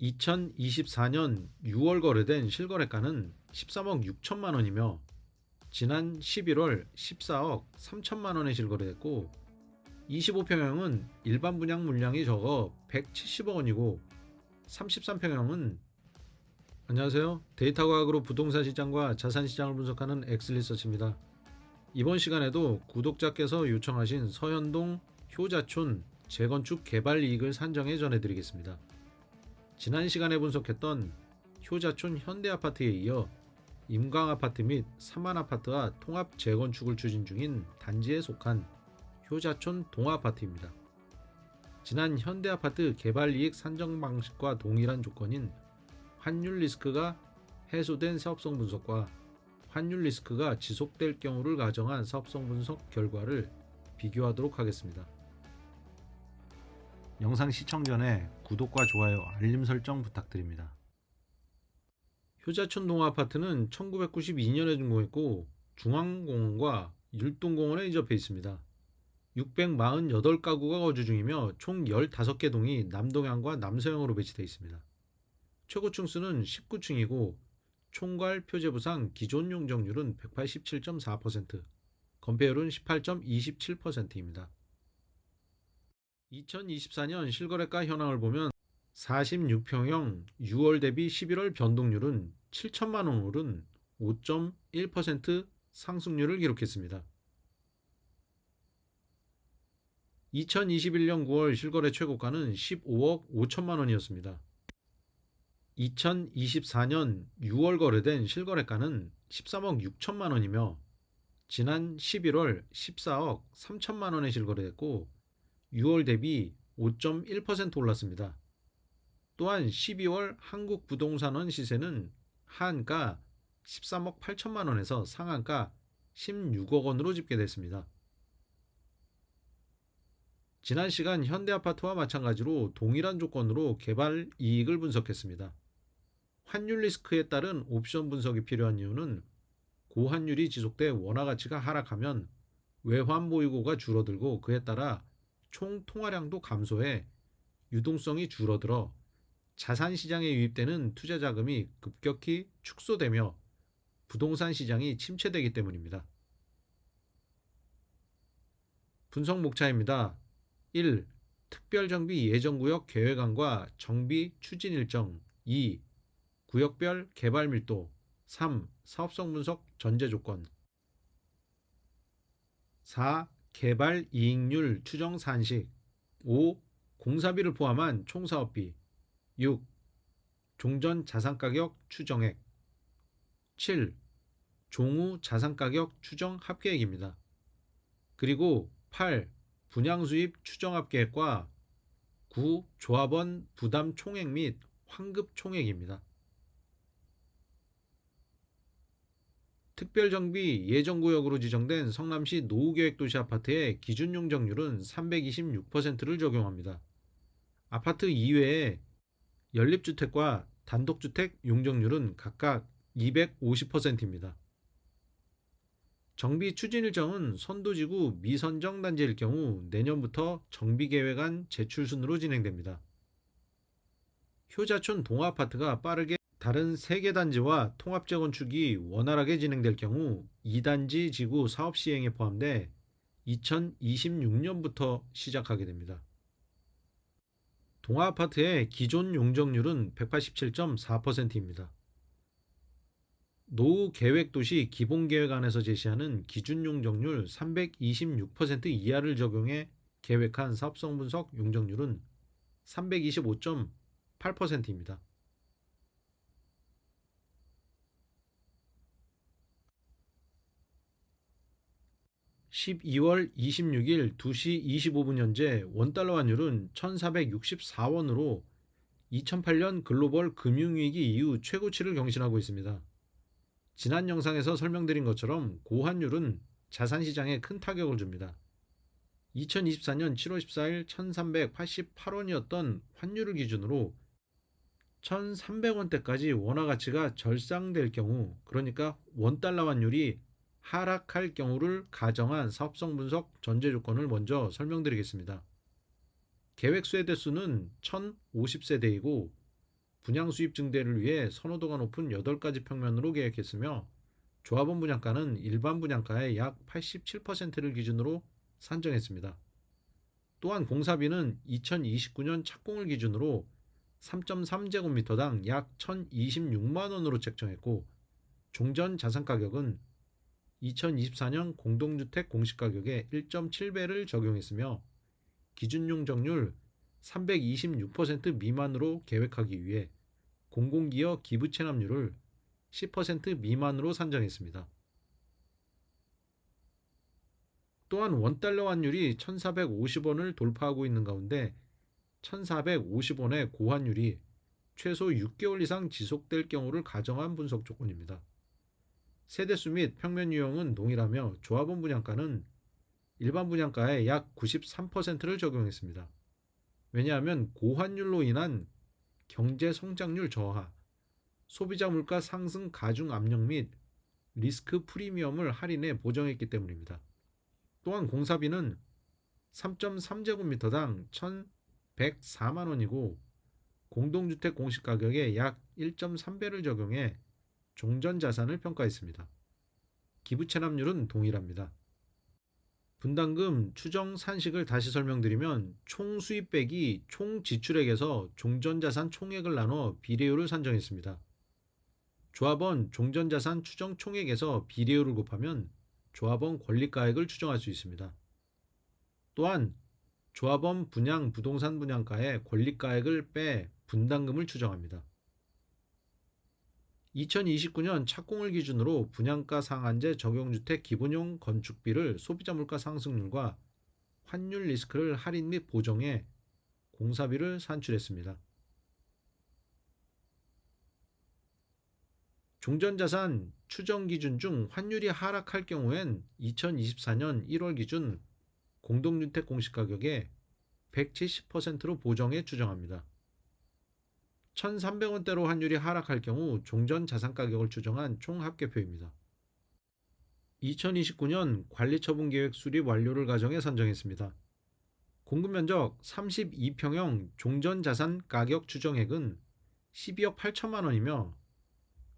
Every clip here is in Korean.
2024년 6월 거래된 실거래가는 13억 6천만 원이며 지난 11월 14억 3천만 원에 실거래됐고 25평형은 일반 분양 물량이 적어 170억 원이고 33평형은 안녕하세요. 데이터 과학으로 부동산 시장과 자산 시장을 분석하는 엑슬리서치입니다. 이번 시간에도 구독자께서 요청하신 서현동 효자촌 재건축 개발 이익을 산정해 전해드리겠습니다. 지난 시간에 분석했던 효자촌 현대아파트에 이어 임강아파트 및 삼한아파트와 통합 재건축을 추진 중인 단지에 속한 효자촌 동아아파트입니다. 지난 현대아파트 개발이익 산정 방식과 동일한 조건인 환율 리스크가 해소된 사업성 분석과 환율 리스크가 지속될 경우를 가정한 사업성 분석 결과를 비교하도록 하겠습니다. 영상 시청 전에 구독과 좋아요, 알림 설정 부탁드립니다. 효자촌 동아아파트는 1992년에 준공했고 중앙공원과 율동공원에 인접해 있습니다. 648가구가 거주 중이며 총 15개 동이 남동향과 남서향으로 배치되어 있습니다. 최고층 수는 19층이고 총괄 표제부상 기존 용적률은 187.4%, 건폐율은 18.27%입니다. 2024년 실거래가 현황을 보면 46평형 6월 대비 11월 변동률은 7천만 원 오른 5.1% 상승률을 기록했습니다. 2021년 9월 실거래 최고가는 15억 5천만 원이었습니다. 2024년 6월 거래된 실거래가는 13억 6천만 원이며 지난 11월 14억 3천만 원에 실거래됐고 6월 대비 5.1% 올랐습니다. 또한 12월 한국부동산원 시세는 하한가 13억 8천만 원에서 상한가 16억 원으로 집계됐습니다. 지난 시간 현대아파트와 마찬가지로 동일한 조건으로 개발 이익을 분석했습니다. 환율 리스크에 따른 옵션 분석이 필요한 이유는 고환율이 지속돼 원화 가치가 하락하면 외환 보유고가 줄어들고 그에 따라 총 통화량도 감소해 유동성이 줄어들어 자산 시장에 유입되는 투자 자금이 급격히 축소되며 부동산 시장이 침체되기 때문입니다. 분석 목차입니다. 1. 특별정비 예정구역 계획안과 정비 추진 일정. 2. 구역별 개발 밀도. 3. 사업성 분석 전제 조건. 4. 개발 이익률 추정 산식. 5. 공사비를 포함한 총사업비. 6. 종전 자산가격 추정액. 7. 종후 자산가격 추정 합계액입니다. 그리고 8. 분양수입 추정 합계액과 9. 조합원 부담 총액 및 환급 총액입니다. 특별정비 예정구역으로 지정된 성남시 노후계획도시 아파트의 기준 용적률은 326%를 적용합니다. 아파트 이외에 연립주택과 단독주택 용적률은 각각 250%입니다. 정비 추진 일정은 선도지구 미선정 단지일 경우 내년부터 정비계획안 제출 순으로 진행됩니다. 효자촌 동아아파트가 빠르게 다른 3개 단지와 통합 재건축이 원활하게 진행될 경우 2단지 지구 사업 시행에 포함돼 2026년부터 시작하게 됩니다. 동아아파트의 기존 용적률은 187.4%입니다. 노후계획도시 기본계획안에서 제시하는 기준 용적률 326% 이하를 적용해 계획한 사업성 분석 용적률은 325.8%입니다. (12월 26일) 2시 25분 현재 원달러 환율은 1464원으로 2008년 글로벌 금융위기 이후 최고치를 경신하고 있습니다. 지난 영상에서 설명드린 것처럼 고환율은 자산시장에 큰 타격을 줍니다. 2024년 7월 14일 1388원이었던 환율을 기준으로 1300원대까지 원화 가치가 절상될 경우, 그러니까 원달러 환율이 하락할 경우를 가정한 사업성 분석 전제 조건을 먼저 설명드리겠습니다. 계획 수혜대 수는 1050세대이고 분양 수입 증대를 위해 선호도가 높은 8가지 평면으로 계획했으며 조합원 분양가는 일반 분양가의 약 87%를 기준으로 산정했습니다. 또한 공사비는 2029년 착공을 기준으로 3.3제곱미터당 약 1,026만 원으로 책정했고 종전 자산 가격은 2024년 공동주택 공시가격의 1.7배를 적용했으며 기준 용적률 326% 미만으로 계획하기 위해 공공기업 기부 체납률을 10% 미만으로 산정했습니다. 또한 원달러 환율이 1,450원을 돌파하고 있는 가운데 1,450원의 고환율이 최소 6개월 이상 지속될 경우를 가정한 분석 조건입니다. 세대수 및 평면 유형은 동일하며 조합원 분양가는 일반 분양가의 약 93%를 적용했습니다. 왜냐하면 고환율로 인한 경제 성장률 저하, 소비자 물가 상승 가중 압력 및 리스크 프리미엄을 할인해 보정했기 때문입니다. 또한 공사비는 3.3제곱미터당 1,104만 원이고 공동주택 공시가격의 약 1.3배를 적용해 종전자산을 평가했습니다. 기부 체납률은 동일합니다. 분담금 추정 산식을 다시 설명드리면 총 수입 빼기 총 지출액에서 종전자산 총액을 나눠 비례율을 산정했습니다. 조합원 종전자산 추정 총액에서 비례율을 곱하면 조합원 권리가액을 추정할 수 있습니다. 또한 조합원 분양 부동산 분양가의 권리가액을 빼 분담금을 추정합니다. 2029년 착공을 기준으로 분양가 상한제 적용주택 기본용 건축비를 소비자 물가 상승률과 환율 리스크를 할인 및 보정해 공사비를 산출했습니다. 종전자산 추정 기준 중 환율이 하락할 경우엔 2024년 1월 기준 공동주택 공시가격의 170%로 보정해 추정합니다. 1,300원대로 환율이 하락할 경우 종전자산가격을 추정한 총합계표입니다. 2029년 관리처분계획 수립 완료를 가정해 산정했습니다. 공급면적 32평형 종전자산가격 추정액은 12억 8천만 원이며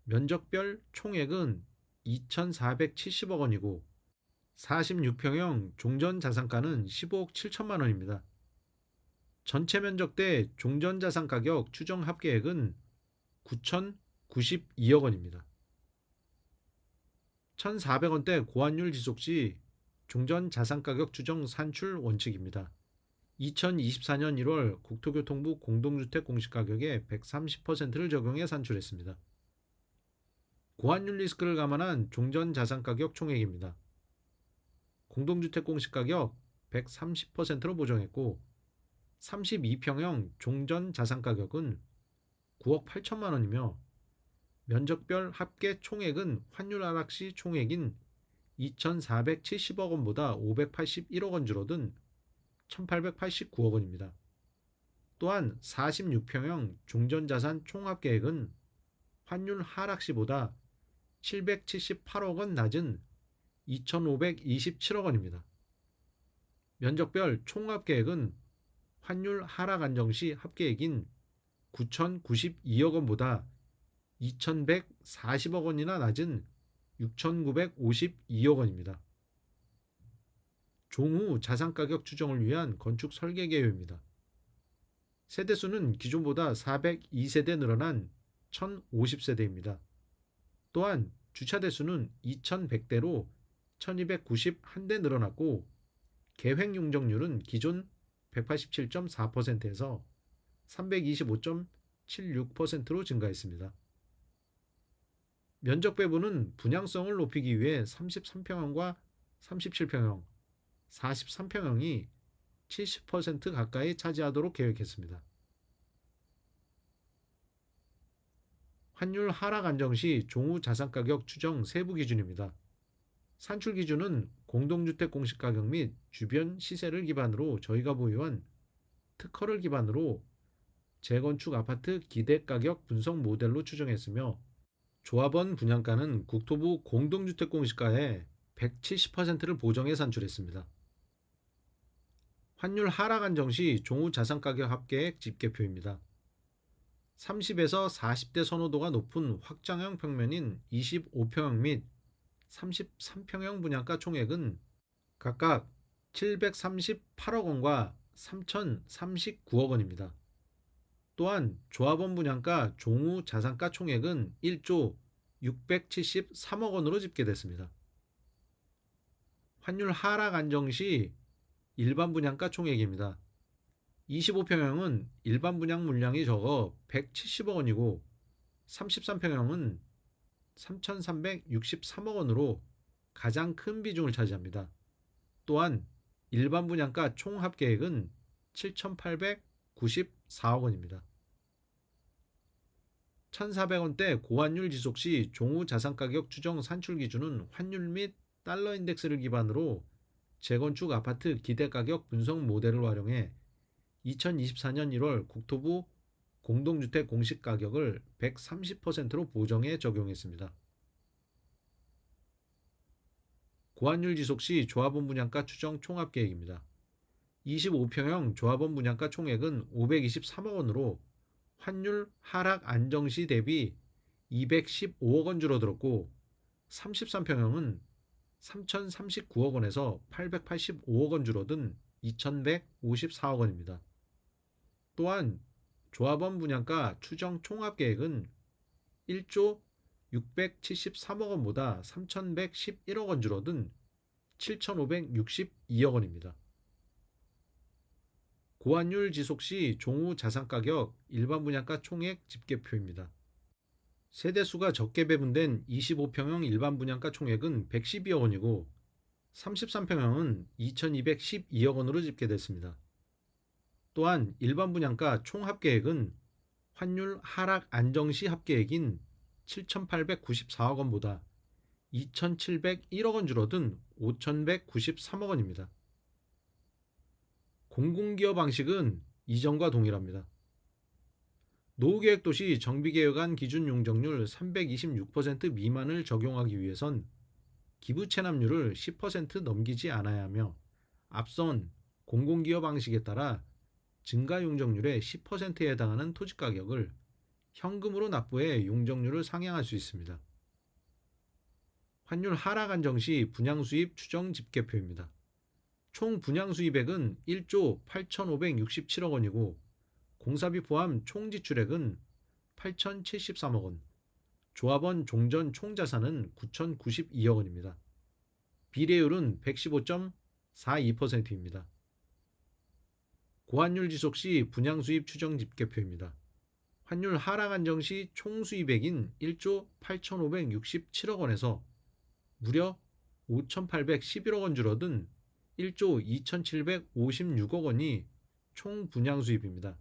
면적별 총액은 2,470억 원이고 46평형 종전자산가는 15억 7천만 원입니다. 전체 면적 대 종전자산가격 추정 합계액은 9,092억 원입니다. 1,400원대 고환율 지속 시 종전자산가격 추정 산출 원칙입니다. 2024년 1월 국토교통부 공동주택 공시가격의 130%를 적용해 산출했습니다. 고환율 리스크를 감안한 종전자산가격 총액입니다. 공동주택 공시가격 130%로 보정했고 32평형 종전자산가격은 9억 8천만 원이며 면적별 합계 총액은 환율 하락 시 총액인 2,470억 원보다 581억 원 줄어든 1,889억 원입니다. 또한 46평형 종전자산 총합계획은 환율 하락 시보다 778억 원 낮은 2,527억 원입니다. 면적별 총합계획은 환율 하락 안정 시 합계액인 9,092억 원보다 2,140억 원이나 낮은 6,952억 원입니다. 종후 자산가격 추정을 위한 건축 설계 개요입니다. 세대수는 기존보다 402세대 늘어난 1,050세대입니다. 또한 주차대수는 2,100대로 1,291대 늘어났고 계획 용적률은 기존 187.4%에서 325.76%로 증가했습니다. 면적 배분은 분양성을 높이기 위해 33평형과 37평형, 43평형이 70% 가까이 차지하도록 계획했습니다. 환율 하락 안정 시 종후 자산가격 추정 세부 기준입니다. 산출 기준은 공동주택 공시가격 및 주변 시세를 기반으로 저희가 보유한 특허를 기반으로 재건축 아파트 기대가격 분석 모델로 추정했으며 조합원 분양가는 국토부 공동주택 공시가의 170%를 보정해 산출했습니다. 환율 하락 안정 시 종후 자산가격 합계액 집계표입니다. 30에서 40대 선호도가 높은 확장형 평면인 25평형 및 33평형 분양가 총액은 각각 738억 원과 3,039억 원입니다. 또한 조합원 분양가 종후 자산가 총액은 1조 673억 원으로 집계됐습니다. 환율 하락 안정 시 일반 분양가 총액입니다. 25평형은 일반 분양 물량이 적어 170억 원이고 33평형은 3,363억 원으로 가장 큰 비중을 차지합니다. 또한 일반 분양가 총 합계액은 7,894억 원입니다. 1,400원대 고환율 지속 시 종후 자산가격 추정 산출 기준은 환율 및 달러 인덱스를 기반으로 재건축 아파트 기대가격 분석 모델을 활용해 2024년 1월 국토부 공동주택 공시가격을 130%로 보정해 적용했습니다. 고환율 지속 시 조합원 분양가 추정 총합계획입니다. 25평형 조합원 분양가 총액은 523억 원으로 환율 하락 안정 시 대비 215억 원 줄어들었고 33평형은 3,039억 원에서 885억 원 줄어든 2,154억 원입니다. 또한 조합원 분양가 추정 총합계획은 1조 673억 원보다 3,111억 원 줄어든 7,562억 원입니다. 고환율 지속 시 종후 자산가격 일반 분양가 총액 집계표입니다. 세대수가 적게 배분된 25평형 일반 분양가 총액은 112억 원이고 33평형은 2,212억 원으로 집계됐습니다. 또한 일반 분양가 총 합계액은 환율 하락 안정 시 합계액인 7,894억 원보다 2,701억 원 줄어든 5,193억 원입니다. 공공기여 방식은 이전과 동일합니다. 노후계획도시 정비개혁안 기준 용적률 326% 미만을 적용하기 위해선 기부 체납률을 10% 넘기지 않아야 하며 앞선 공공기여 방식에 따라 증가 용적률의 10%에 해당하는 토지가격을 현금으로 납부해 용적률을 상향할 수 있습니다. 환율 하락 안정 시 분양수입 추정 집계표입니다. 총 분양수입액은 1조 8,567억 원이고 공사비 포함 총 지출액은 8,073억 원, 조합원 종전 총자산은 9,092억 원입니다. 비례율은 115.42%입니다. 고환율 지속 시 분양수입 추정 집계표입니다. 환율 하락 안정 시 총수입액인 1조 8,567억 원에서 무려 5,811억 원 줄어든 1조 2,756억 원이 총 분양수입입니다.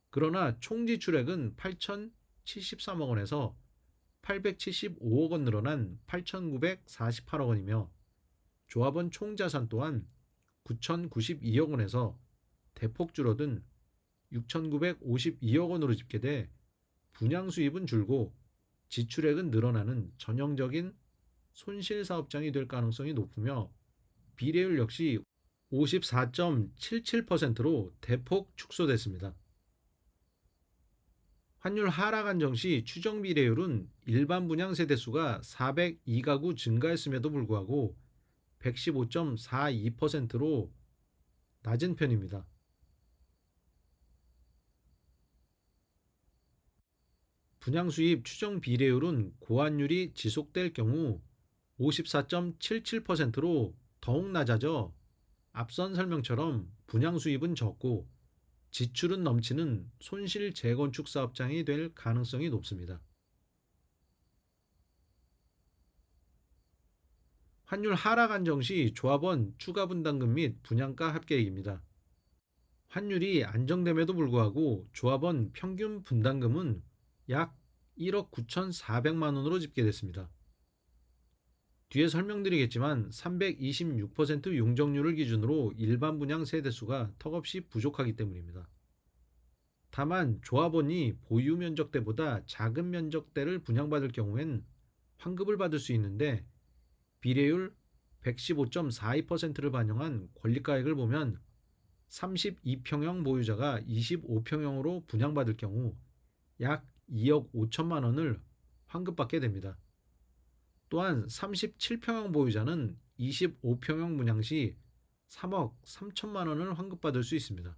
그러나 총 지출액은 8,073억 원에서 875억 원 늘어난 8,948억 원이며 조합원 총자산 또한 9,092억 원에서 대폭 줄어든 6,952억 원으로 집계돼 분양수입은 줄고 지출액은 늘어나는 전형적인 손실사업장이 될 가능성이 높으며 비례율 역시 54.77%로 대폭 축소됐습니다. 환율 하락 안정 시 추정 비례율은 일반 분양 세대수가 402가구 증가했음에도 불구하고 115.42%로 낮은 편입니다. 분양수입 추정 비례율은 고환율이 지속될 경우 54.77%로 더욱 낮아져 앞선 설명처럼 분양수입은 적고 지출은 넘치는 손실 재건축 사업장이 될 가능성이 높습니다. 환율 하락 안정 시 조합원 추가 분담금 및 분양가 합계액입니다. 환율이 안정됨에도 불구하고 조합원 평균 분담금은 약 1억 9,400만 원으로 집계됐습니다. 뒤에 설명드리겠지만 326% 용적률을 기준으로 일반 분양 세대수가 턱없이 부족하기 때문입니다. 다만 조합원이 보유 면적대보다 작은 면적대를 분양받을 경우엔 환급을 받을 수 있는데 비례율 115.42%를 반영한 권리가액을 보면 32평형 보유자가 25평형으로 분양받을 경우 약 2억 5천만 원을 환급받게 됩니다. 또한 37평형 보유자는 25평형 분양 시 3억 3천만 원을 환급받을 수 있습니다.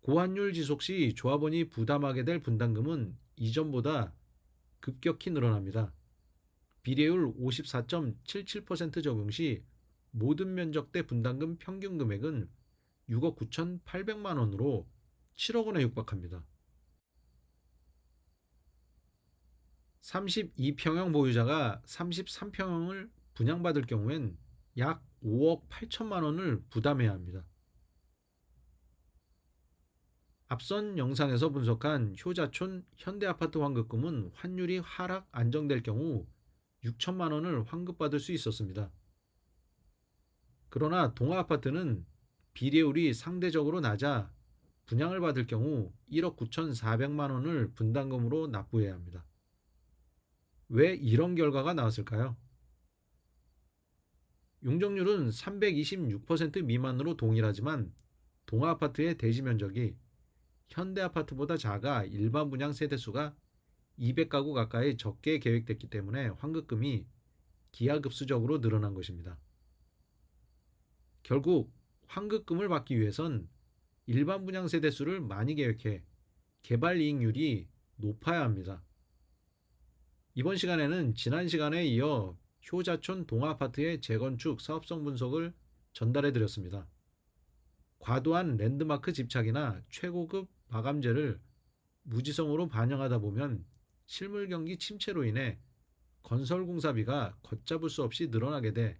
고환율 지속 시 조합원이 부담하게 될 분담금은 이전보다 급격히 늘어납니다. 비례율 54.77% 적용 시 모든 면적대 분담금 평균 금액은 6억 9,800만 원으로 7억 원에 육박합니다. 32평형 보유자가 33평형을 분양받을 경우엔 약 5억 8천만 원을 부담해야 합니다. 앞선 영상에서 분석한 효자촌 현대아파트 환급금은 환율이 하락 안정될 경우 6천만 원을 환급받을 수 있었습니다. 그러나 동아아파트는 비례율이 상대적으로 낮아 분양을 받을 경우 1억 9,400만 원을 분담금으로 납부해야 합니다. 왜 이런 결과가 나왔을까요? 용적률은 326% 미만으로 동일하지만 동아아파트의 대지 면적이 현대아파트보다 작아 일반 분양 세대수가 200가구 가까이 적게 계획됐기 때문에 환급금이 기하급수적으로 늘어난 것입니다. 결국 환급금을 받기 위해선 일반 분양 세대수를 많이 계획해 개발 이익률이 높아야 합니다. 이번 시간에는 지난 시간에 이어 효자촌 동아아파트의 재건축 사업성 분석을 전달해 드렸습니다. 과도한 랜드마크 집착이나 최고급 마감재를 무지성으로 반영하다 보면 실물 경기 침체로 인해 건설 공사비가 걷잡을 수 없이 늘어나게 돼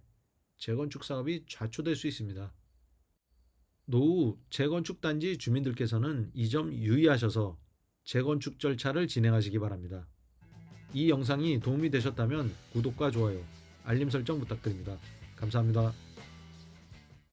재건축 사업이 좌초될 수 있습니다. 노후 재건축 단지 주민들께서는 이 점 유의하셔서 재건축 절차를 진행하시기 바랍니다. 이 영상이 도움이 되셨다면 구독과 좋아요, 알림 설정 부탁드립니다. 감사합니다.